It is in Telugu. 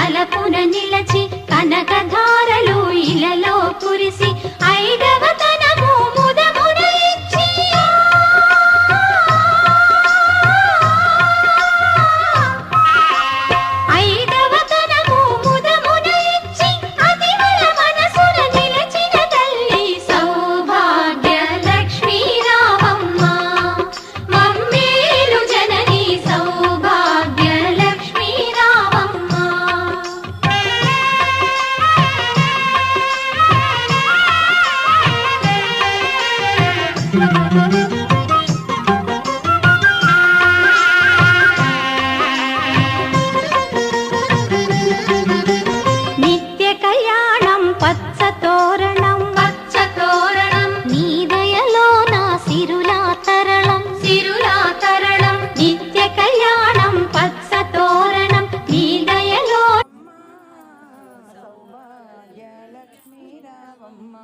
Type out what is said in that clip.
తలపున నిలచి కనకధారలు ఇలలో కురిసి ఐదవ తనము ముదమున ఇచ్చి ఐదవ తనము ముదమున ఇచ్చి అతివల మనసున నిలచిన తల్లి సౌభాగ్య లక్ష్మీ రామమ్మ మమ్మేలు జనని సౌభాగ్య లక్ష్మీ రామమ్మ. నిత్య కళ్యాణం పచ్చ తోరణం పచ్చ తోరణం నీ దయలో నా సిరులా తరళం సిరులా తరళం నిత్య కళ్యాణం పచ్చ తోరణం నీ దయలో సౌభాగ్య లక్ష్మీ రామమ్మ